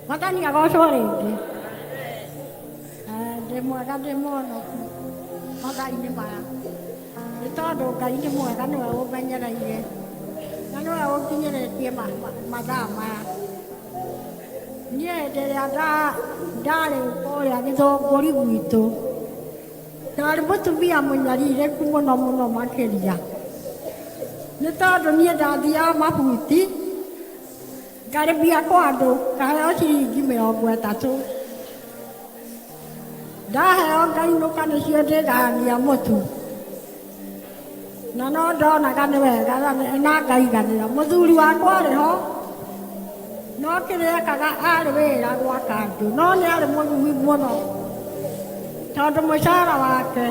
Matani agocworĩngĩ ndĩ mwega ndĩ mũhonoku mathaa-inĩ maya nĩ tondũ Ngai nĩ mwega nĩwe ũmenyereire na nĩwe ũnginyĩrĩtie mathaa maya. Niĩ hĩndĩ ĩrĩa ndarĩ kũrĩa Gĩthũngũri gwitũ ndarĩ mũtumia mũnyarirĩku mũno mũno makĩria, nĩ tondũ niĩ ndathiaga mabuti ngarĩmia kwa andũ ngaheo ciringi 30. Ndaheo ngainũka nĩcio ndĩgayania mũtu na no ndonaga nĩ wega na ngaiganĩra. Mũthuri wakwa arĩ ho no kĩrĩa ekaga arĩ wĩra gwaka andũ, no nĩ arĩ mũrumi mũno tondũ mũcara wake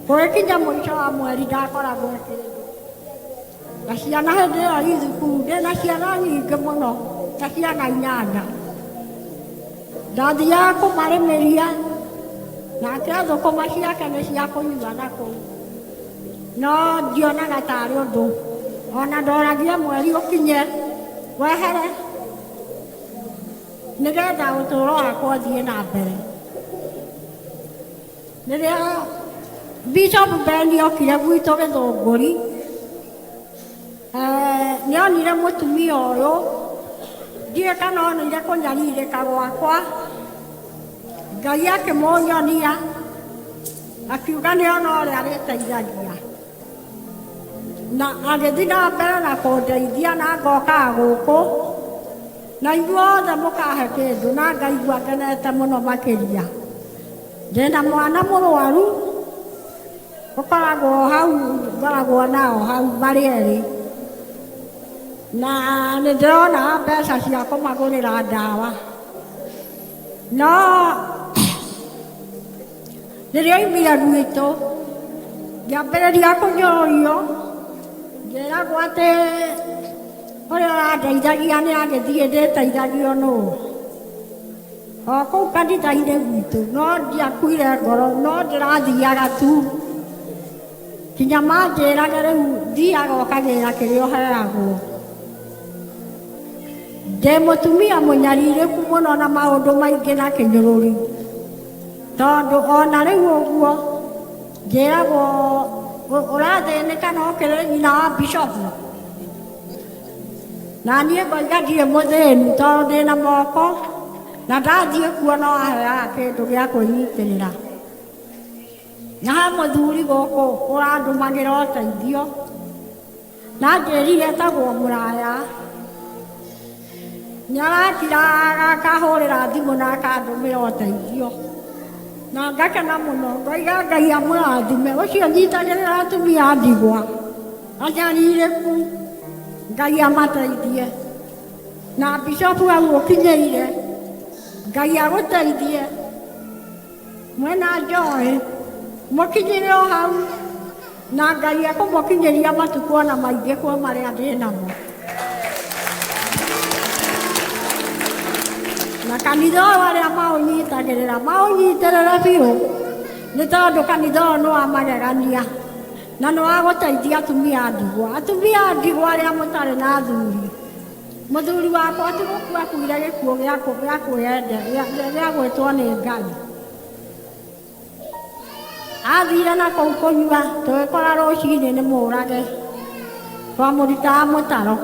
gũgĩkinya mũico wa mweri ndakoragwo kĩndũ. Na ciana hĩndĩ ĩyo i thukuru ndĩna ciana nyingĩ mũno ta ciana 8. Ndathiaga kũmarĩmĩria nake thũkũma ciake nĩ cia kũnyua na kũu, no ndionaga tarĩ ũndũ, ona ndoragia mweri ũkinye wehere nĩgetha ũtũũro wakwa ũthiĩ na mbere. Rĩrĩa Bishop Ben okire gwitũ Gĩthũngũri nĩonire mũtumia ũyũ, ndiũĩ kana onire kũnyarirĩka gwakwa, Ngai akĩmũnyonia akiuga nĩona ũrĩa arĩteithagia na agĩthiĩ na mbere na kũndeithia na ngokaga gũkũ na inyuothe mũkahe kĩndũ na ngaigua ngenete mũno makĩria. Ndĩna mwana mũrwaru ũkoragwo hau, ngoragwo nao hau marĩ erĩ na nĩndĩrona mbeca cia kũmagũrĩra ndawa, no rĩrĩa oimire gwitũ ngĩambĩrĩria kũnyũrũrio ngĩragwo atĩ ũrĩa ũrandeithagia nĩ agĩthiĩ ndĩteithagio nũũ. O kũu kanitha-inĩ gwitũ no ndiakuire ngoro, no ndĩrathiaga tu kinya manjĩrage rĩu thiaga ũkagĩra kĩrĩa ũheagwo. Ndĩ mũtumia mũnyarirĩku mũno na maũndũ maingĩ na kĩnyũrũri, tondũ ona rĩu ũguo njĩragwo ũrathĩnĩka na ũkĩrĩ nyina wa Bishop, na niĩ ngoiga ndirĩ mũthĩnu tondũ ndĩna moko na ndathiĩ kuo no aheaga kĩndũ gĩa kwĩnyitĩrĩra. Na he mũthuri gũkũ ũrandũmagĩra ũteithio na njĩrire etagwo Mũraya, nĩarakira akahũrĩra thimũ na akandũmĩra ũteithio na ngakena mũno, ngoiga Ngai amũrathime. Ũcio nyitagĩrĩra atumia a ndigwa anyarirĩku, Ngai amateithie, na Bishop hau ũkinyĩire Ngai agũteithie. Mwena njoĩ mũkinyĩre o hau na Ngai ekũmũkinyĩria matukũ ona maingĩ kwa marĩa ndĩ namo. Na kanitha ũyũ arĩa maũnyitĩrĩra biũ nĩ tondũ kanitha ũyũ nĩ wa magegania na nĩ wa gũteithia atumia a ndigwa. Atumia a ndigwa arĩa mũtarĩ na athuri, mũthuri wakwa ti gũkua akuire gĩkuũ gĩa gwĩtwo nĩ Ngai. Athire na kũu kũnyua tũgĩkora rũcinĩ nĩ mũrage, twamũrutaga mũtaro,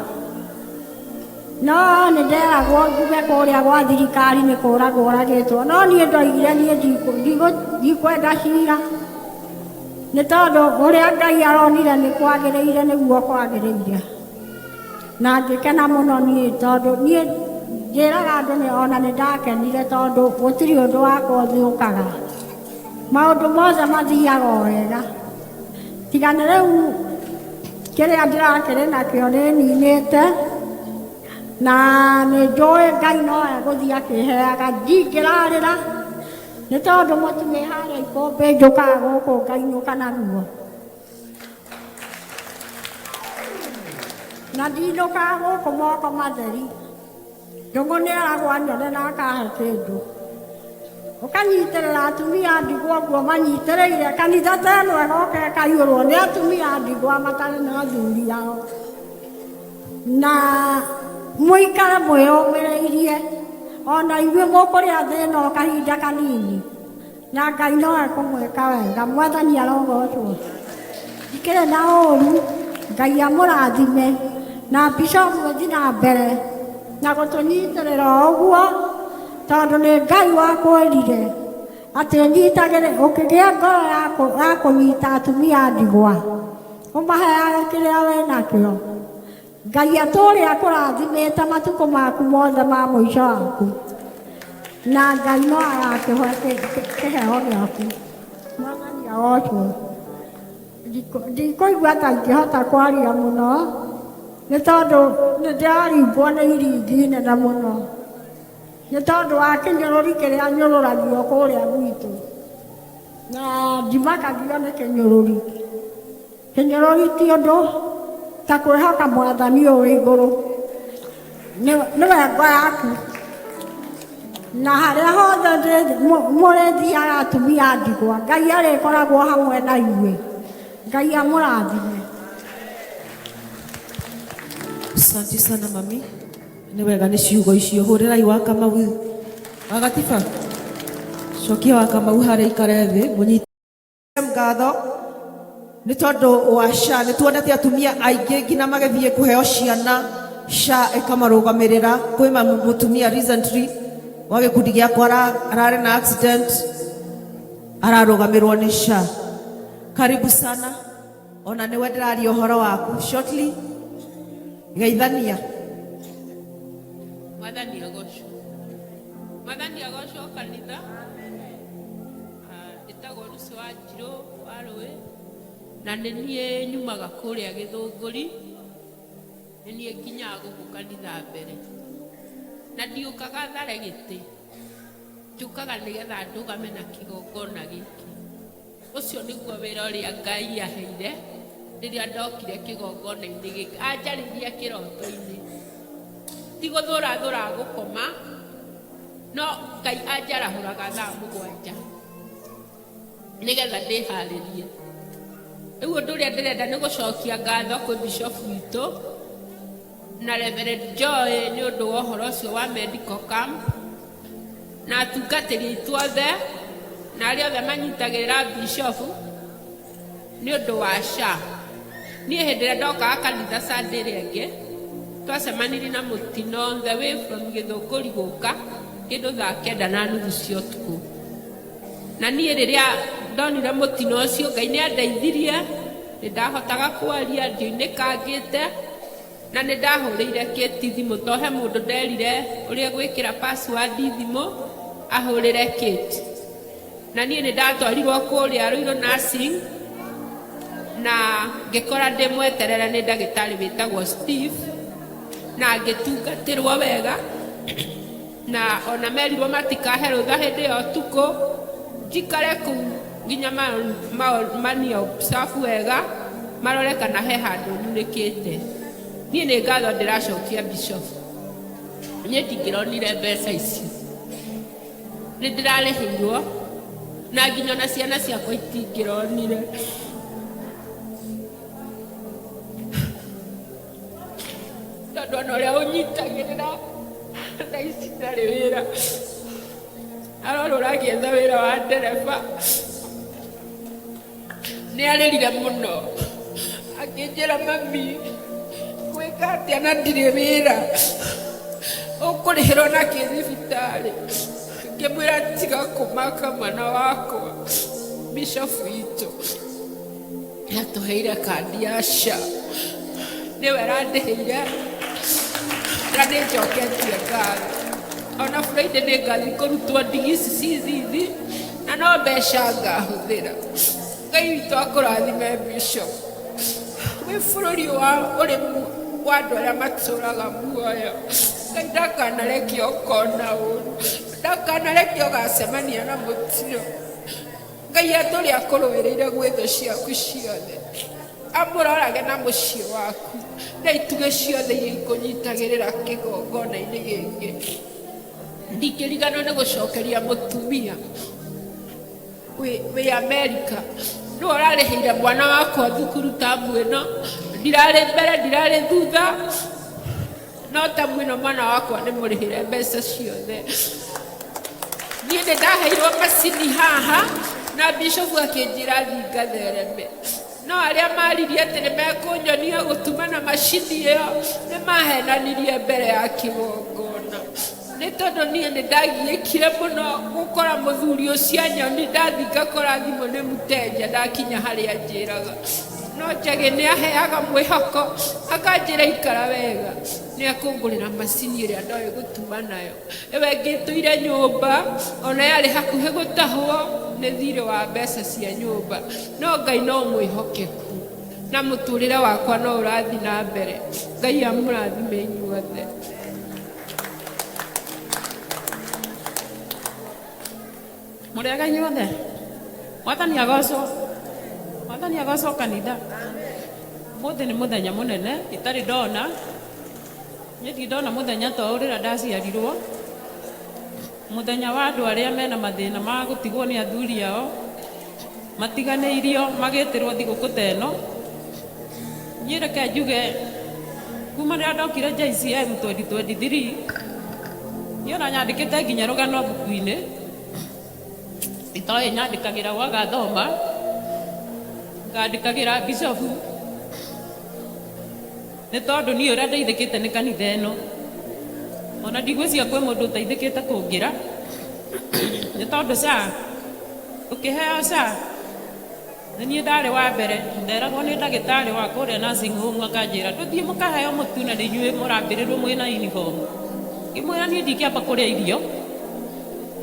no nĩ nderagwo njuge kũrĩa gwa thirikari nĩ kũragwo ũragĩtwo, no niĩ ndoigire niĩ ndikwenda cira, nĩ tondũ ũrĩa Ngai aronire nĩ kwagĩrĩire nĩguo kwagĩrĩire. Na ngĩkena mũno niĩ tondũ niĩ njĩraga andũ ona nĩ ndakenire tondũ gũtirĩ ũndũ wakwa ũthũkaga, maũndũ mothe mathiaga o wega. Tiga nĩ rĩu kĩrĩa ndĩrakĩrĩ nakĩo nĩ ninĩte na nĩ njũĩ Ngai no egũthiĩ akĩheaga, ndingĩrarĩra nĩ tondũ mũtu nĩ harĩa ikũmbĩ njũkaga gũkũ ngainũka naguo, na ndinũkaga gũkũ moko matheri. Njũng'ũ nĩ eragwo anyone na akahe kĩndũ, ũkanyitĩrĩra atumia a ndigwa ũguo manyitĩrĩire, kanitha ta ĩno ĩgoka ĩkaiyũrwo nĩ atumia a ndigwa matarĩ na athuri ao, na mũikare mwĩyũmĩrĩirie ona inyuĩ mũkũrĩa thĩ ĩno kahinda kanini na Ngai no ekũmwĩka wega. Mwathani arogocwo. Ndikĩrĩ na ũũru, Ngai amũrathime na Bishop gũthiĩ na mbere na gũtũnyitĩrĩra ũguo, tondũ nĩ Ngai wakwĩrire atĩ ũkĩgĩa ngoro ya kũnyita atumia a ndigwa ũmaheage kĩrĩa wĩ nakĩo. Ngai atũũre akũrathimĩte matukũ maku mothe ma mũico waku, na Ngai no agakĩhe kĩheo gĩaku. Mwathani agocwo. Ndikũigua ta ingĩhota kwaria mũno nĩ tondũ nĩndĩraringwo nĩ iringi nene mũno, nĩ tondũ wa kĩnyũrũri kĩrĩa nyũrũragio kũrĩa gwitũ, na ndimakagio nĩ kĩnyũrũri. Kĩnyũrũri ti ũndũ ta kwĩhoka Mwathani ũyũ igũrũ, nĩwe ngo yaku. Na harĩa hothe mũrĩthiaga atumia a ndigwa, Ngai arĩkoragwo hamwe na inyuĩ. Ngai amũrathime. Asante sana mami, nĩ wega nĩ ciugo icio. Hũrĩrai wa Kamau wa Gatiba, cokia wa Kamau harĩa ikare thĩ mũnyite ngatho nĩ tondũ wa SHA. Nĩ tuonete atumia aingĩ nginya magĩthiĩ kũheo ciana, SHA ĩkamarũgamĩrĩra. Kwĩ mũtumia recently wa gĩkundi gĩakwa ararĩ na accident, ararũgamĩrwo nĩ SHA. Karibu sana, ona nĩwe ndĩraria ũhoro waku shortly. Geithania. Mwathani agocwo. Mwathani agocwo kanitha. Ndĩtagwo Lucy Wanjirũ wa Rũĩ, na nĩ niĩ nyumaga kũrĩa Gĩthũngũri, nĩ niĩ nginyaga gũkũ kanitha mbere, na ndiũkaga thare gĩtĩ, njũkaga nĩgetha ndũgame na kĩgongona gĩkĩ. Ũcio nĩguo wĩra ũrĩa Ngai aheire rĩrĩa ndokire kĩgongona-inĩ gĩkĩ, anjarĩria kĩroto-inĩ, ti gũthũrathũra gũkoma, no Ngai anjarahũraga thaa 7 nĩgetha ndĩharĩrie. Rĩu ũndũ ũrĩa ndĩrenda nĩ gũcokia ngatho kwĩ Bishop witũ na Reverend Joy nĩ ũndũ wa ũhoro ũcio wa medical camp, na atungatĩri aitũ othe na arĩa othe manyitagĩrĩra Bishop nĩ ũndũ wa SHA. Niĩ hĩndĩ ĩrĩa ndokaga kanitha Sunday ĩrĩa ĩngĩ, twacemanirie na mũtino on the way from Gĩthũngũri gũka kĩndũ thaa 9:30 cia ũtukũ, na niĩ rĩrĩa ndonire mũtino ũcio, Ngai nĩ andeithirie, nĩ ndahotaga kwaria, ndioinĩkangĩte, na nĩ ndahũrĩire Kate thimũ, to he mũndũ nderire ũrĩa gwĩkĩra password thimũ ahũrĩre Kate, na niĩ nĩ ndatwarirwo kũrĩa Ruiru nursing, na ngĩkora ndĩmweterera nĩ ndagĩtarĩ wĩtagwo Steve, na ngĩtungatĩrwo wega, na ona merirwo matikahe rũtha hĩndĩ ya ũtukũ, njikare kũu nginya mani observe wega, marore kana he handũ nunĩkĩte. Niĩ nĩ ngatho ndĩracokia Bishop, niĩ ndingĩronire mbeca icio, nĩ ndĩrarĩhĩirwo, na nginya na ciana ciakwa itingĩronire. Tondũ ona ũrĩa ũnyitagĩrĩra thaa ici ndarĩ wĩra, arora ũragĩetha wĩra wa ndereba, nĩ arĩrire mũno akĩnjĩra, mami gwĩka atĩa na ndirĩ wĩra, ũkũrĩhĩrwo na kĩ thibitarĩ? Ngĩmwĩra tiga kũmaka mwana wakwa. Bishop witũ atũheire kandi ya SHA, nĩwe arandĩhĩire na nĩ njoketie ngatho. Ona Friday nĩ ngathiĩ kũrutwo ndigi ici ci thithi, na no mbeca ngahũthĩra. Ngai witũ akũrathime Bishop. Wĩ bũrũri ũrĩ wa andũ arĩa matũũraga muoyo, Ngai ndakanareke ũkona ũũru, ndakanareke ũgacemania na mũtino. Ngai atũrĩ akũrũĩrĩire gwĩ thũ ciaku ciothe, amũrorage na mũciĩ waku, na itugĩ ciothe iria ikũnyitagĩrĩra kĩgongona-inĩ gĩkĩ. Ndingĩriganĩrwo nĩ gũcokeria mũtumia wĩ Amerika, nĩwe ũrarĩhĩire mwana wakwa thukuru tamu ĩno, ndirarĩ mbere ndirarĩ thutha, no ta mwino mwana wakwa nĩ mũrĩhĩre mbeca ciothe. Niĩ nĩ ndaheirwo macini haha na bishofu akĩnjĩra thiĩ ngathereme, no arĩa maririe atĩ nĩ mekũnyonia gũtuma na macini ĩyo nĩ mahenanirie mbere ya kĩgongona. Nĩ tondũ niĩ nĩ ndagiĩkire mũno gũkora mũthuri ũcio anyoni, ndathi ngakora thimũ nĩ mũteja ndakinya harĩa njĩraga, no Njagi nĩ aheaga mwĩhoko akanjĩra ikara wega, nĩ ekũngũrĩra macini ĩrĩa ndoĩ gũtuma nayo. Ewe ngĩtũire nyũmba ona yarĩ hakuhĩ gũtahwo nĩ thirĩ wa mbeca cia nyũmba, no Ngai no mwĩhokeku na mũtũrĩre wakwa no ũrathi na mbere. Ngai amũrathime inyuothe. Mũrĩega inyuothe, Mwathani agocwo, Mwathani agocwo kanitha. Mũthĩ nĩ mũthenya mũnene itarĩ ndona, niĩ ndona mũthenya ta ũyũ rĩrĩa ndaciarirwo, mũthenya wa andũ arĩa mena mathĩna ma gũtigwo nĩ athuri ao, matiganĩirio magĩtĩrwo thigũkũ ta ĩno. Niĩ reke njuge kuma rĩrĩa ndokire JCM 2023 niĩ ona nyandĩkĩte nginya rũgano mbuku-inĩ, itoĩ nyandĩkagĩra wagathoma, ngandĩkagĩra bishofu, nĩ tondũ niĩ ũrĩa ndeithĩkĩte nĩ kanitha ĩno, ona ndigwĩciria kwĩ mũndũ ũteithĩkĩte kũngĩra, nĩ tondũ SHA ũkĩheo SHA nĩ niĩ ndarĩ wa mbere, nderagwo nĩ ndagĩtarĩ wa kũrĩa nursing home akanjĩra ndũthiĩ mũkaheo mũtu na nĩ inyuĩ mũrambĩrĩrwo mwĩna uniform. Ngĩmwĩra niĩ ndingĩamba kũrĩa irio,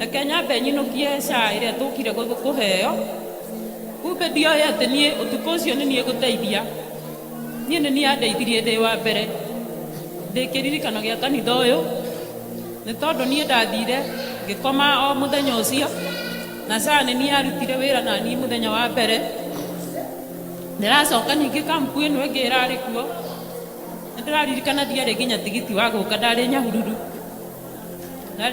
reke nyambe nyinũkie SHA ĩrĩa tũkire kũheo. Kumbe ndioĩ atĩ niĩ ũtukũ ũcio nĩ niĩ gũteithia, niĩ nĩ niĩ andeithirie ndĩ wa mbere ndĩ kĩririkano gĩa kanitha ũyũ, nĩ tondũ niĩ ndathire ngĩkoma o mũthenya ũcio na SHA nĩ niĩ arutire wĩra na niĩ mũthenya wa mbere. Ndĩracoka ningĩ kampu ĩno ĩngĩ ĩrarĩ kuo, nĩ ndĩraririkana ndiarĩ nginya tigiti wa gũka, ndarĩ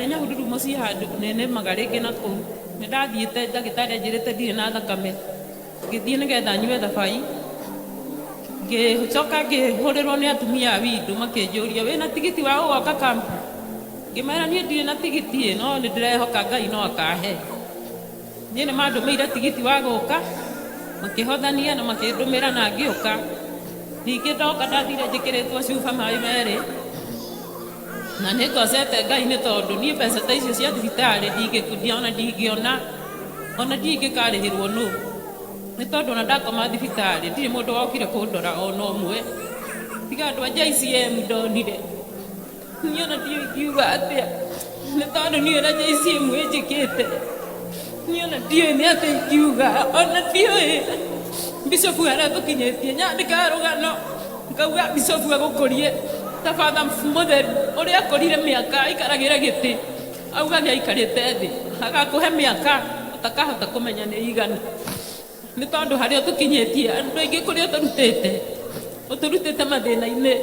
Nyahururu mũciĩ handũ nĩnĩmaga rĩngĩ na kũu. Nĩ ndathiĩte ndagĩtarĩ anjĩrĩte ndirĩ na thakame, ngĩthiĩ nĩgetha nyue thabai, ngĩcoka ngĩhũrĩrwo nĩ atumia a witũ makĩnjũria wĩna tigiti wa gũgoka kampu? Ngĩmera niĩ ndirĩ na tigiti no nĩ ndĩrehoka Ngai no akahe. Niĩ nĩ mandũmĩire tigiti wa gũka, makĩhothania na makĩndũmĩra na ngĩũka. Ningĩ ndoka ndathire njĩkĩrĩtwo cuba maĩ merĩ, na nĩ ngocete Ngai nĩ tondũ niĩ mbeca ta icio cia thibitarĩ ndingĩona ona ndingĩkarĩhĩrwo nũ, nĩ tondũ ona ndakoma thibitarĩ ndirĩ mũndũ wokire kũndora ona ũmwe, tiga andũ a JCM ndonire. Niĩ ona ndiũĩ ingiuga atĩa, nĩ tondũ niĩ ũrĩa JCM ĩnjĩkĩte, niĩ ona ndiũĩ nĩ atĩa ingiuga, ona ndiũĩ bishofu harĩa tũkinyĩtie. Nyandĩkaga rũgano ngauga bishofu agũkũrie ta Father Mũtheru ũrĩa akũrire mĩaka aikaragĩra gĩtĩ, auga nĩ aikarĩte thĩ agakũhe mĩaka ũtakahota kũmenya nĩ igana, nĩ tondũ harĩa tũkinyĩtie andũ aingĩ kũrĩa ũtũrutĩte mathĩna-inĩ,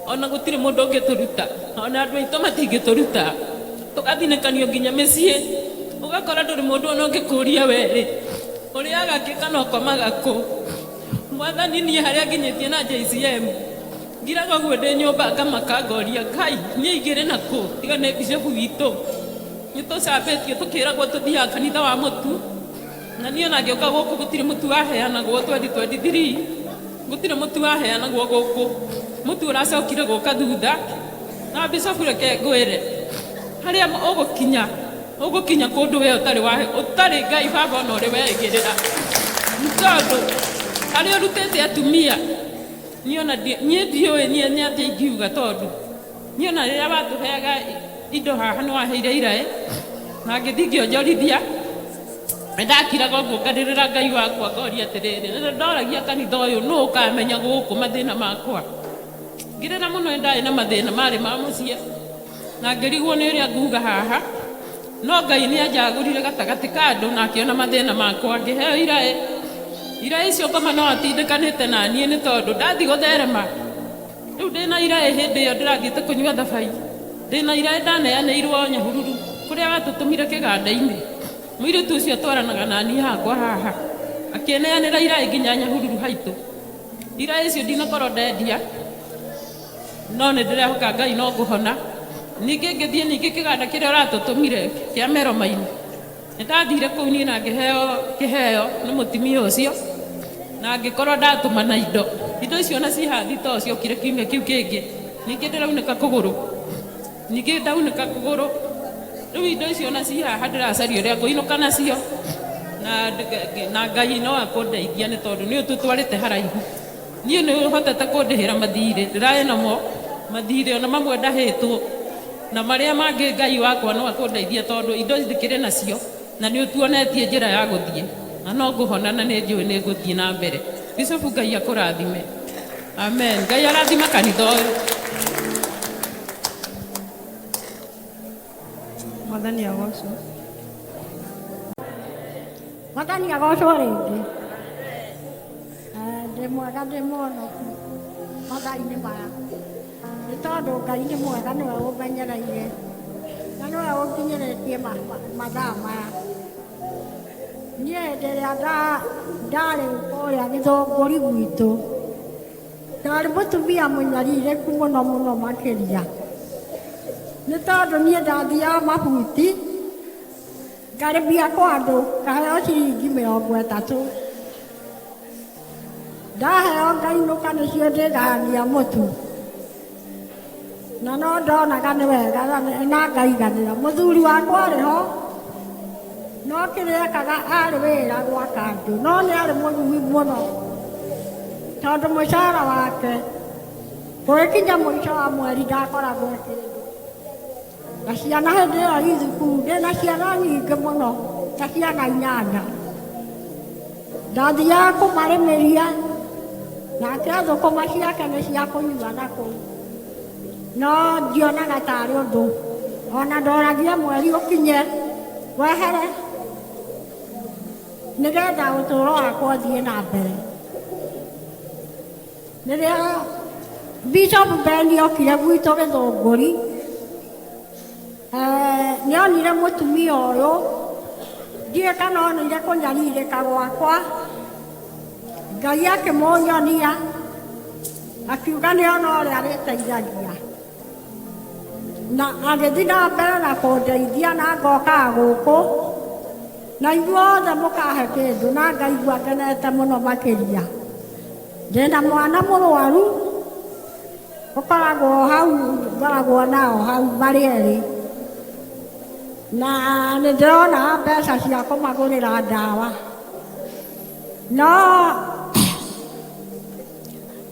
ona gũtirĩ mũndũ ũngĩtũruta, ona andũ aitũ matingĩtũruta, tũgathinĩkanio nginya mĩciĩ, ũgakora ndũrĩ mũndũ ona ũngĩkũria werĩ ũrĩa agakĩka no komaga kũ. Mwathani niĩ harĩa nginyĩtie na JCM ngiraga ũguo ndĩ nyũmba ngamaka ngoria Ngai niĩ ingĩrĩ na kũ tiga nĩ bishofu witũ. Nĩ tũcambĩtio tũkĩragwo tũthiaga kanitha wa mũtu, na niĩ ona ngĩũka gũkũ gũtirĩ mũtu waheanagwo 2023, gũtirĩ mũtu waheanagwo gũkũ, mũtu ũracokire gũka thutha. Na bishofu reke ngwĩre harĩa ũgũkinya kũndũ we ũtarĩ Ngai Baba ona ũrĩ weĩgĩrĩra, nĩ tondũ harĩa ũrutĩte atumia niĩ ndiũĩ nĩ atĩa ingiuga, tondũ niĩ ona rĩrĩa watũheaga indo haha nĩ waheire iraĩ na ngĩthiĩ ngĩonjorithia, nĩ ndakiraga ũguo ngarĩrĩra Ngai wakwa ngoria atĩrĩrĩ, rĩrĩa ndoragia kanitha ũyũ nũ ũkamenya gũkũ mathĩna makwa. Ngĩrĩra mũno nĩ ndarĩ na mathĩna marĩ ma mũciĩ na ngĩrigwo nĩ ũrĩa nguga haha, no Ngai nĩ anjagũrire gatagatĩ ka andũ na akĩona mathĩna makwa, ngĩheo iraĩ icio ngoma no atindĩkanĩte na niĩ, nĩ tondũ ndathi gũtherema rĩu ndĩna iraĩ hĩndĩ ĩyo ndĩrathiĩte kũnyua thabai, ndĩna iraĩ ndaneanĩirwo Nyahururu kũrĩa watũtũmire kĩganda-inĩ. Mũirĩtu ũcio twaranaga na niĩ hakwa haha akĩneanĩra iraĩ nginya Nyahururu haitũ. Iraĩ icio ndinakorwo ndendia, no nä ndä rehoka Ngai no ngå hona ningä ngä thiä ningä kä ganda kä rä a å ratå tå mire kä a meromainä nä ndathire kå u niä na kä heo nä må timia å cio na ngä korwo ndatå mana indo icio na cihathi to ciokire kiumia kä u kä ngä ningä ndä raunä ka kå gå rå ningä ndaunä ka kå gå rå rä u indo icio na cihaha ndä racaria å rä a ngå inå ka nacio na Ngai no akå ndeithia nä tondå nä å tå twarä te haraihu niä nä hotete kå ndä hä ra mathirä ndä raä namo mathirä ona mamwe ndahä two na marä a mangä Ngai wakwa no akå ndeithia tondå indo ndä kä rä nacio na nä å tuonetie njä ra ya gå thiä na no ngå hona na nä njå ä nä ngå thiä na mbere Bishop Ngai akå rathime amen Ngai arathima kanitha å yå Mwathani agocwo. Mwathani agocwo rĩngĩ. Ndĩ mwega ndĩ mũhonoku mathaa-inĩ maya nĩ tondũ Ngai nĩ mwega nĩwe ũmenyereire na nĩwe ũnginyĩrĩtie mathaa maya. Niĩ hĩndĩ ĩrĩa ndarĩ kũrĩa Gĩthũngũri gwitũ ndarĩ mũtumia mũnyarirĩku mũno mũno makĩria nĩ tondũ niĩ ndathiaga mabuti ngarĩbia kwa andũ ngaheo ciringi 30. Ndaheo ngainũka nĩcio ndĩgayania mũtu na no ndonaga nĩ wega na ngaiganĩra. Mũthuri wakwa arĩ ho no kĩrĩa ekaga arĩ wĩra gwaka andũ no nĩ arĩ mũnyui mũno tondũ mũcara wake gũgĩkinya mũico wa mweri ndakoragwo kĩndũ. Na ciana hĩndĩ ĩyo i thukuru ndĩna ciana nyingĩ mũno ta ciana 8. Ndathiaga kũmarĩmĩria nake thũkũma ciake nĩ cia kũnyua na kũu no ndionaga tarĩ ũndũ ona ndoragia mweri ũkinye wehere nĩgetha ũtũũro wakwa ũthiĩ na mbere. Rĩrĩa Bishop Ben okire gwitũ Gĩthũngũri nĩ onire mũtumia ũyũ ndiũĩ kana onire kũnyarirĩka gwakwa Ngai akĩmũnyonia akiuga nĩ ona ũrĩa arĩteithagia na agĩthiĩ na mbere na kũndeithia na ngokaga gũkũ na inyuothe mũkahe kĩndũ na ngaigua ngenete mũno makĩria. Ndĩna mwana mũrwaru ũkoragwo hau ngoragwo nao hau marĩ erĩ na nĩ ndĩrona mbeca cia kũmagũrĩra ndawa no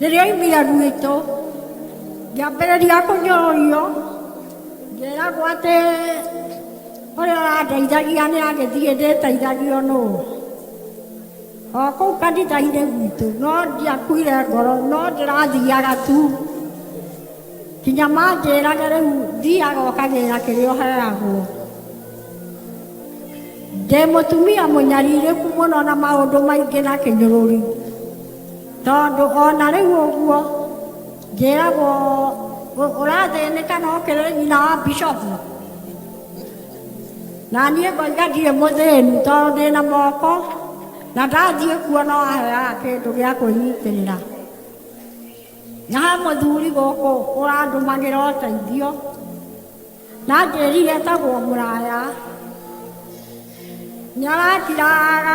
rĩrĩa oimire gwitũ ngĩambĩrĩria kũnyũrũrio ngĩragwo atĩ ũrĩa ũrandeithagia nĩ agĩthiĩ ndĩteithagio nũũ o kũu kanitha-inĩ gwitũ no ndiakuire ngoro no ndĩrathiaga tu kinya manjĩrage rĩu thiaga ũkagĩra kĩrĩa ũheagwo. Ndĩ mũtumia mũnyarirĩku mũno na maũndũ maingĩ na kĩnyũrũri tondũ ona rĩu ũguo njĩragwo ũrathĩnĩka no ũkĩrĩ nyina wa Bishop na niĩ ngoiga ndirĩ mũthĩnu tondũ ndĩna moko na ndathiĩ kuo no aheaga kĩndũ gĩa kwĩnyitĩrĩra. Na he mũthuri gũkũ ũrandũmagĩra ũteithio na njĩrire etagwo Mũraya nĩ arakira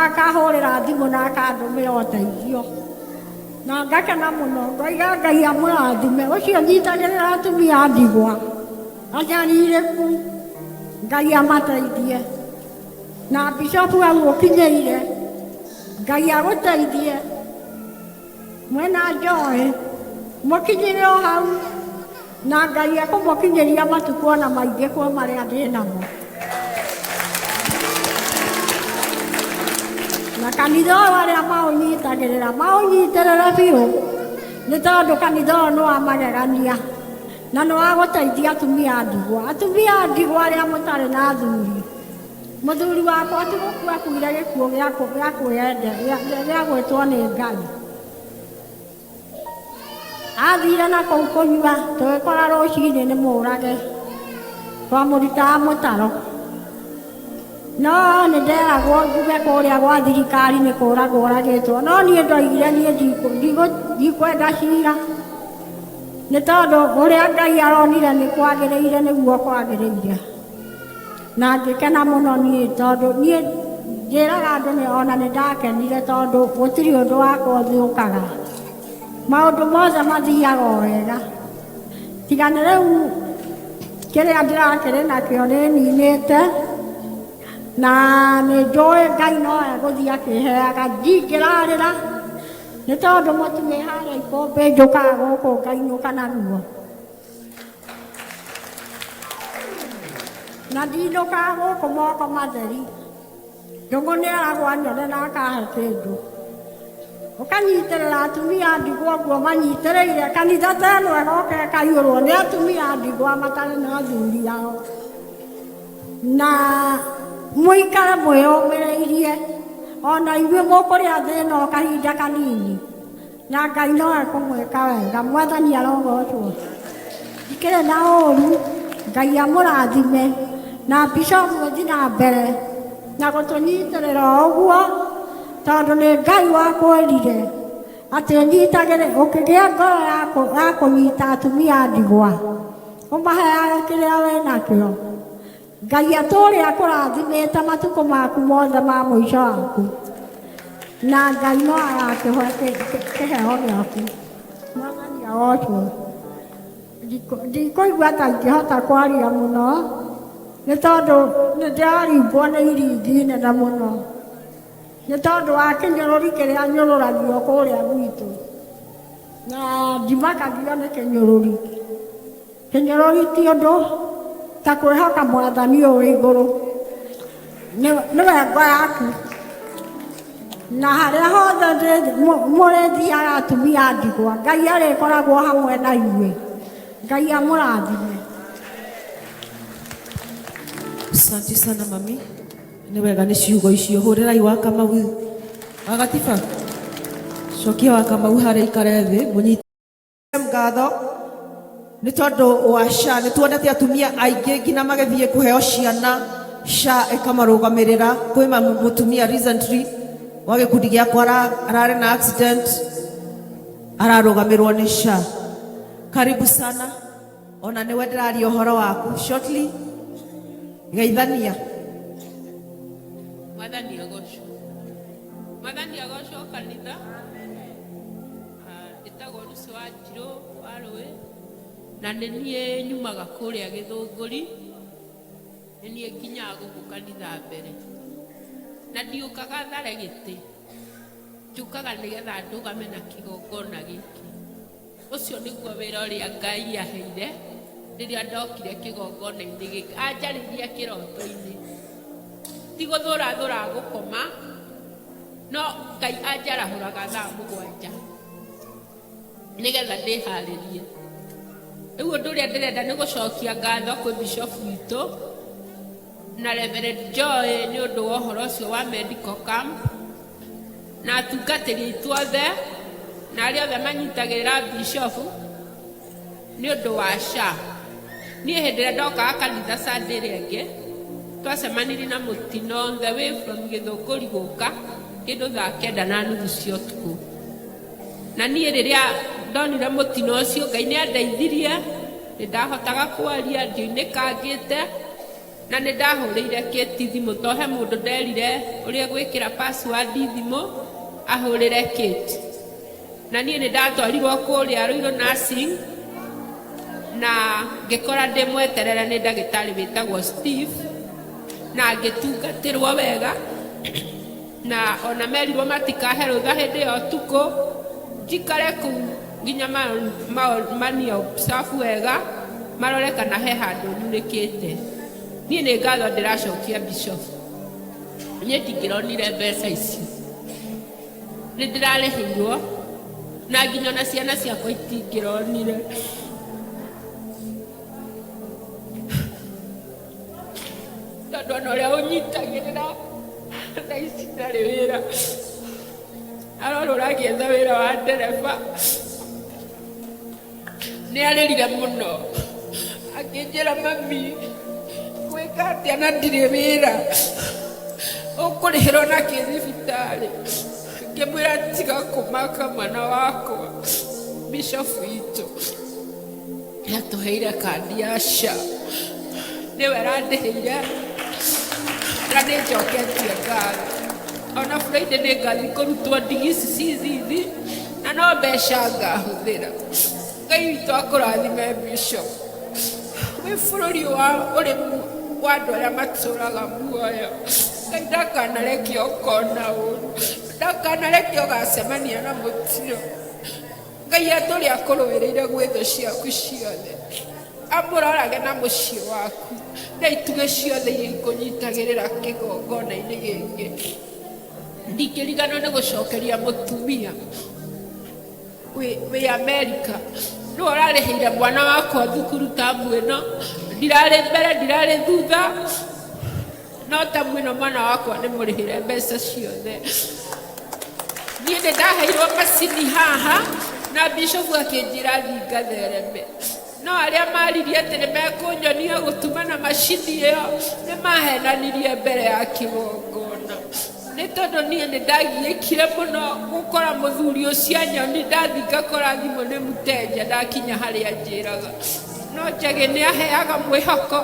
akahũrĩra thimũ na akandũmĩra ũteithio na ngakena mũno ngoiga Ngai amũrathime ũcio nyitagĩrĩra atumia a ndigwa anyarirĩku Ngai amateithie na Bishop hau ũkinyĩire Ngai agũteithie mwena njoĩ mũkinyĩre o hau na Ngai ekũmũkinyĩria matukũ ona maingĩ kwĩ marĩa ndĩ namo. Na kanitha ũyũ arĩa maũnyitĩrĩre biũ nĩ tondũ kanitha ũyũ nĩ wa magegania na nĩ wa gũteithia atumia a ndigwa. Atumia a ndigwa arĩa mũtarĩ na athuri mũthuri wakwa ti gũkua akuire gĩkuũ gĩa gwĩtwo nĩ Ngai. Athire na kũu kũnyua tũgĩkora rũcinĩ nĩ mũrage twamũrutaga mũtaro no nĩ nderagwo njuge kũrĩa gwa thirikari nĩ kũragwo ũragĩtwo no niĩ ndoigire niĩ ndikwenda cira nĩ tondũ ũrĩa Ngai aronire nĩ kwagĩrĩire nĩguo kwagĩrĩire. Na ngĩkena mũno niĩ tondũ niĩ njĩraga andũ ona nĩ ndakenire tondũ gũtirĩ ũndũ wakwa ũthũkaga. Maũndũ mothe mathiaga o wega. Tiga nĩ rĩu kĩrĩa ndĩrakĩrĩ nakĩo nĩ ninĩte na nĩ njũĩ Ngai no egũthiĩ akĩheaga, ndingĩrarĩra nĩ tondũ mũtumĩ harĩa ikũmbĩ njũkaga gũkũ ngainũka naguo. Na ndinũkaga gũkũ moko matheri. Ndũngũ nĩ aragwo anyone na akahe kĩndũ. Ũkanyitĩrĩra atumia ndigwa ũguo manyitĩrĩire, kanitha ta ĩno ĩgoka ĩkaiyũrwo nĩ atumia ndigwa matarĩ na athuri ao. Na mũikare mwĩyũmĩrĩirie, ona inyuĩ mũkũrĩa thĩna o kahinda kanini, na Ngai no ekũmwĩka wega. Mwathani arogocwo. Ndikĩrĩ na ũũru, Ngai amũrathime, na Bishop gũthiĩ na mbere na gũtũnyitĩrĩra ũguo, tondũ nĩ Ngai wakwĩrire atĩ nyitagĩrĩ ũkĩgĩa ngoro ya kũnyita atumia ndigwa ũmaheage kĩrĩa wĩ nakĩo. Ngai atũũre akũrathimĩte matukũ maku mothe ma mũico waku, na Ngai no agakĩhe kĩheo gĩaku. Mwathani agocwo. Ndikũigua ta ingĩhota kwaria mũno nĩ tondũ nĩ ndĩraringwo nĩ iringi nene mũno, nĩ tondũ wa kĩnyũrũri kĩrĩa nyũrũragio kũrĩa gwitũ, na ndimakagio nĩ kĩnyũrũri. Kĩnyũrũri ti ũndũ ta kwĩhoka Mwathani ũyũ wĩ igũrũ, nĩwe ngo yaku. Na harĩa hothe mũrĩthiaga atumia ndigwa, Ngai arĩkoragwo hamwe na inyuĩ. Ngai amũrathime. Asante sana mami. Nĩ wega nĩ ciugo icio. Hũrĩrai wa Kamau. Wa Gatiba. Cokia wa Kamau harĩa ikare thĩ. Mũnyite ngatho nĩ tondũ wa SHA nĩ tuonete atumia aingĩ nginya magĩthiĩ kũheo ciana, SHA ĩkamarũgamĩrĩra. Kwĩ mũtumia recently wa gĩkundi gĩakwa ararĩ na accident, ararũgamĩrwo nĩ SHA. Karibu sana. Ona nĩwe ndĩraria ũhoro waku shortly. Geithania. Mwathani agocwo. Mwathani agocwo kanitha. Ndĩtagwo Lucy Wanjirũ wa Rũĩ, na nĩ niĩ nyumaga kũrĩa Gĩthũngũri, nĩ niĩ nginyaga gũkũ kanitha mbere, na ndiũkaga thare gĩtĩ, njũkaga nĩgetha ndũgame na kĩgongona gĩkĩ. Ũcio nĩguo wĩra ũrĩa Ngai aheire rĩrĩa ndokire kĩgongona-inĩ gĩkĩ, anjarĩria kĩroto-inĩ. Ti gũthũrathũra gũkoma, no Ngai anjarahũraga thaa 7 nĩgetha ndĩharĩrie. Rĩu ũndũ ũrĩa ndĩrenda nĩ gũcokia ngatho kwĩ Bishop witũ na Reverend Joy nĩ ũndũ wa ũhoro ũcio wa medical camp, na atungatĩri aitũ othe na arĩa othe manyitagĩrĩra Bishop nĩ ũndũ wa SHA. Niĩ hĩndĩ ĩrĩa ndokaga kanitha Sunday ĩrĩa ĩngĩ, twacemanirie na mũtino on the way from Gĩthũngũri gũka kĩndũ thaa 9:30 cia ũtukũ. Na niĩ rĩrĩa ndonire mũtino ũcio, Ngai nĩ andeithirie, nĩ ndahotaga kwaria, ndioinĩkangĩte, na nĩ ndahũrĩire Kate thimũ, to he mũndũ nderire ũrĩa gwĩkĩra password thimũ ahũrĩre Kate. Na niĩ nĩ ndatwarirwo kũrĩa Ruiru nursing, na ngĩkora ndĩmweterera nĩ ndagĩtarĩ wĩtagwo Steve, na ngĩtungatĩrwo wega, na ona merirwo matikahe rũtha hĩndĩ ya ũtukũ, njikare kũu nginya mani observe wega, marore kana he handũ nyunĩkĩte. Niĩ nĩ ngatho ndĩracokia Bishop, niĩ ndingĩronire mbeca icio, nĩ ndĩrarĩhĩirwo, na nginya na ciana ciakwa itingĩronire. Tondũ ona ũrĩa ũnyitagĩrĩra thaa ici ndarĩ wĩra, arorũra agĩetha wĩra wa ndereba, nĩ arĩrire mũno akĩnjĩra, mami gwĩka atĩa na ndirĩ wĩra, ũkũrĩhĩrwo na kĩ thibitarĩ? Ngĩmwĩra tiga kũmaka mwana wakwa Bishop witũ, atuheire kandi ya SHA niwe arandiheire na nĩ njoketie ngatho. Ona Friday nĩ ngathiĩ kũrutwo ndigi ici cithi na no mbeca ngahũthĩra. Ngai witũ akũrathime Bishop. Wĩ bũrũri ũrĩ wa andũ arĩa matũũraga muoyo. Ngai ndakanareke ũkona ũũru, ndakanareke ũgacemania na mũtino. Ngai atũrĩ akũrũĩrĩire gwĩ thũ ciaku ciothe, amũrorage na mũciĩ waku na itugĩ ciothe iria ikũnyitagĩrĩra kĩgongona-inĩ gĩkĩ. Ndingĩriganĩrwo nĩ gũcokeria mũtumia wĩ Amerika, nĩwe ũrarĩhĩire mwana wakwa thukuru tamu ĩno. Ndirarĩ mbere, ndirarĩ thutha, no tamu ĩno mwana wakwa nĩ mũrĩhĩre mbeca ciothe. Niĩ nĩ ndaheirwo macini haha na Bishop akĩnjĩra thiĩ ngathereme, no arĩa maririe atĩ nĩ mekũnyonia gũtuma na macini ĩyo nĩ mahenanirie mbere ya kĩgongona. Nĩ tondũ niĩ nĩ ndagiĩkire mũno gũkora mũthuri ũcio anyoni, ndathiĩ ngakora thimũ nĩ mũteja ndakinya harĩa njĩraga. No Njagi nĩ aheaga mwĩhoko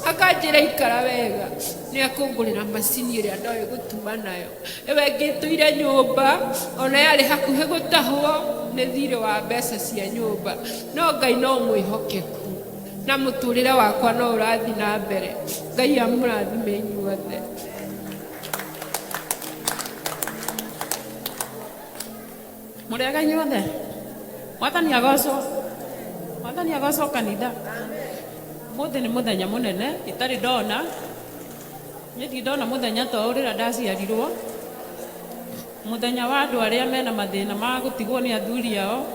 akanjĩra ikara wega, nĩ akũngũrĩra macini ĩrĩa ndoĩ gũtuma nayo. Ĩwe ngĩtũire nyũmba ona yarĩ hakuhĩ gũtahwo nĩ thirĩ wa mbeca cia nyũmba, no Ngai no mwĩhokeku na mũtũrĩre wakwa no ũrathiĩ na mbere. Ngai amũrathime inyuothe. Mũrĩega inyuothe, Mwathani agocwo, Mwathani agocwo kanitha. Mũthĩ nĩ mũthenya mũnene itarĩ ndona, niĩ ndona mũthenya ta ũrĩa ndaciarirwo, mũthenya wa andũ arĩa mena mathĩna ma gũtigwo nĩ athuri ao,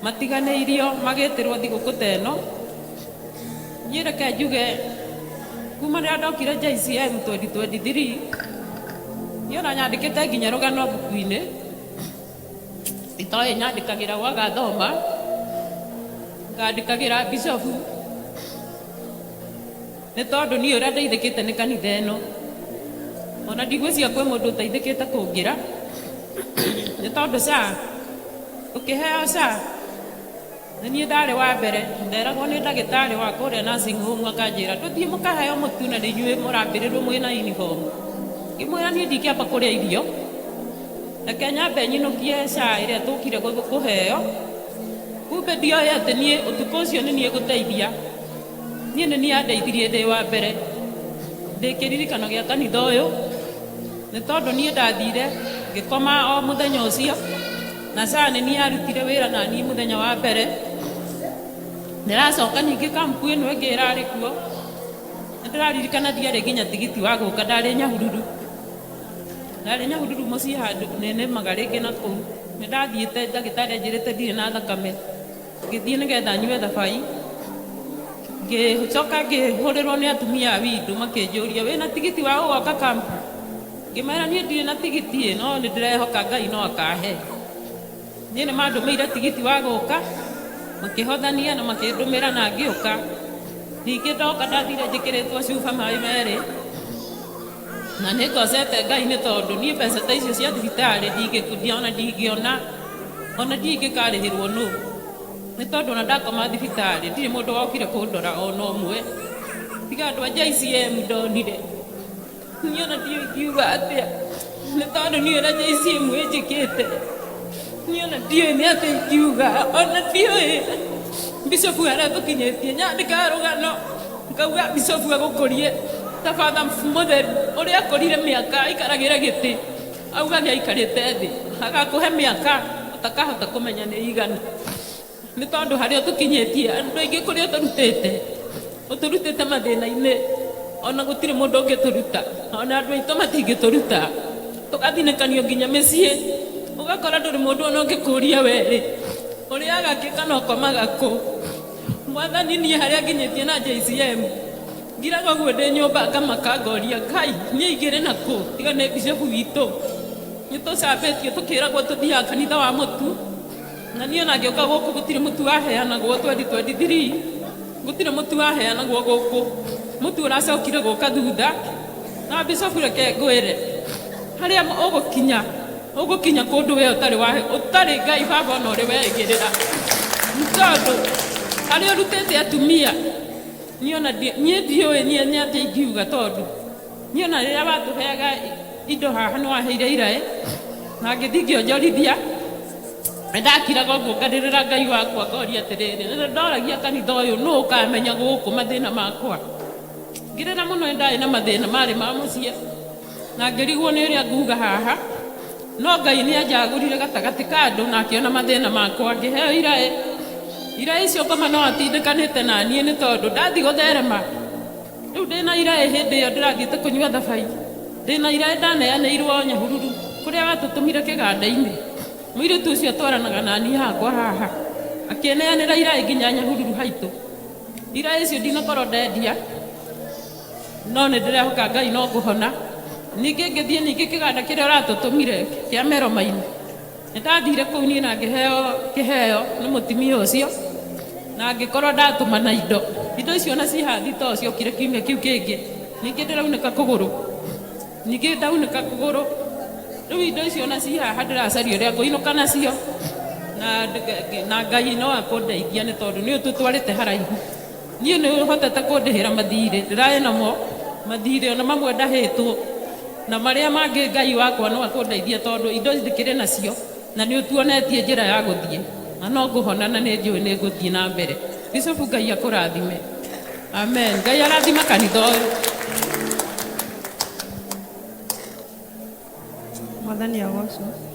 matiganĩirio magĩtĩrwo thigũkũ ta ĩno. Niĩ reke njuge kuma rĩrĩa ndokire JCM 2023 niĩ ona nyandĩkĩte nginya rũgano mbuku-inĩ, itoĩ nyandĩkagĩra gwagathoma, ngandĩkagĩra Bishop, nĩ tondũ niĩ ũrĩa ndeithĩkĩte nĩ kanitha ĩno, ona ndigwĩcia kwĩ mũndũ ũteithĩkĩte kũngĩra, nĩ tondũ SHA ũkĩheo SHA nĩ niĩ ndarĩ wa mbere. Nderagwo nĩ ndagĩtarĩ wa kũrĩa nursing home akanjĩra tũthiĩ mũkaheo mũtu na nĩ inyuĩ mũrambĩrĩrwo mwĩna uniform. Ngĩmwĩra niĩ ndingĩamba kũrĩa irio, reke nyambe nyinũkie SHA ĩrĩa tũkire kũheo. Kumbe ndioĩ atĩ niĩ ũtukũ ũcio nĩ niĩ gũteithia, niĩ nĩ niĩ andeithirie ndĩ wa mbere ndĩ kĩririkano gĩa kanitha ũyũ, nĩ tondũ niĩ ndathire ngĩkoma o mũthenya ũcio na SHA nĩ niĩ arutire wĩra na niĩ mũthenya wa mbere. Ndĩracoka ningĩ kampu ĩno ĩngĩ ĩrarĩ kuo, nĩ ndĩraririkana ndiarĩ nginya tigiti wa gũka, ndarĩ Nyahururu mũciĩ handũ nĩnĩmaga rĩngĩ na kũu. Nĩ ndathiĩte ndagĩtarĩ anjĩrĩte ndirĩ na thakame, ngĩthiĩ nĩgetha nyue thabai, ngĩcoka ngĩhũrĩrwo nĩ atumia a witũ makĩnjũria wĩna tigiti wa gũgoka kampu? Ngĩmera niĩ ndirĩ na tigiti, no nĩ ndĩrehoka Ngai no akahe. Niĩ nĩ mandũmĩire tigiti wa gũka, makĩhothania na makĩndũmĩra na ngĩũka. Ningĩ ndoka ndathire njĩkĩrĩtwo cuba maĩ merĩ, na nĩ ngocete Ngai nĩ tondũ niĩ mbeca ta icio cia thibitarĩ ndingĩona, ona ndingĩkarĩhĩrwo nũ, nĩ tondũ ona ndakoma thibitarĩ ndirĩ mũndũ wokire kũndora ona ũmwe, tiga andũ a JCM ndonire. Niĩ ona ndiũĩ atĩa, nĩ tondũ niĩ ona JCM ĩnjĩkĩte, niĩ ona ndiũĩ nĩ atĩa ingiuga, ona ndiũĩ. Bishop aratũkinyĩtie, nyandĩkaga rũgano ngauga Bishop agũkũrie ta Father Mũtheru ũrĩa akũrire mĩaka aikaragĩra gĩtĩ, auga nĩ aikarĩte thĩ agakũhe mĩaka ũtakahota kũmenya nĩ igana, nĩ tondũ harĩa ũtũkinyĩtie andũ aingĩ kũrĩa ũtũrutĩte mathĩna-inĩ, ona gũtirĩ mũndũ ũngĩtũruta, ona andũ aitũ matingĩtũruta, tũgathinĩkanio nginya mĩciĩ, ũgakora ndũrĩ mũndũ ona ũngĩkũria werĩ ũrĩa agakĩka na ũkomaga kũ. Mwathani niĩ harĩa nginyĩtie na JCM ngiraga ũguo ndĩ nyũmba ngamaka ngoria Ngai niĩ ingĩrĩ nakũ tiga nĩ Bishop witũ. Nĩ tũcambĩtio tũkĩragwo tũthiaga kanitha wa mũtu, na niĩ ona ngĩũka gũkũ gũtirĩ mũtu waheanagwo 2023, gũtirĩ mũtu waheanagwo gũkũ, mũtu ũracokire gũka thutha. Na Bishop reke ngwĩre harĩa ũgũkinya kũndũ we ũtarĩ Ngai Baba ona ũrĩ weĩgĩrĩra, nĩ tondũ harä å rutete atumia niä ndiå nä atä ingiuga tondå niä ona rä rä a watå heaga indo haha nä waheire iraä na ngä thi ngä onjorithia nä ndakiraga å guo ngarä rä ra Ngai wakwa ngoria atä rä rä ndoragia kanitha å yå nå å kamenya gå kå mathä na makwa ngä rä ra må no nä ndarä na mathä na marä ma må ciä na ngä rigwo nä å rä a nguga haha no Ngai nä anjagå rire gatagatä ka andå na akä ona mathä na makwa ngä heo iraä icio ngoma no atindä kanä te naniä nä tondå ndathi gå therema rä u ndä na iraä hä ndä ä yo ndä rathiä te kå nyua thabai ndä na iraä ndaneanä irwo Nyahururu kå rä a watå tå mire kä ganda-inä må irä tu å cio atwaranaga naniä hakwa haha akä neanä ra iraä nginya Nyahururu haitå iraä icio ndinakorwo ndendia no nä ndä rehoka Ngai no ngå hona ningä ngä thiä ningä kä ganda kä rä a å ratå tå mire kä a Meromainä nä ndathire kå u niä na ngä heo kä heo nä må timia å cio na ngä korwo ndatå mana indo icio na cihathi to ciokire kiumia kä u kä ngä ningä ndä raunä ka kå gå rå ningä ndaunä ka kå gå rå rä u indo icio na cihaha ndä racaria å rä a ngå inå ka nacio na Ngai no akå ndeithia nä tondå nä å tå twarä te haraihu niä nä hotete kå ndä hä ra mathirä ndä rarä namo mathirä ona mamwe ndahä two na marä a mangä Ngai wakwa no akå ndeithia tondå indo ndä rä nacio na nä å tuonetie njä ra ya gå thiä na no ngå hona na nä njå nä ngå thiä na mbere Bicobu Ngai akå rathime amen Ngai arathima kanitha å yå Mwathani agocwo.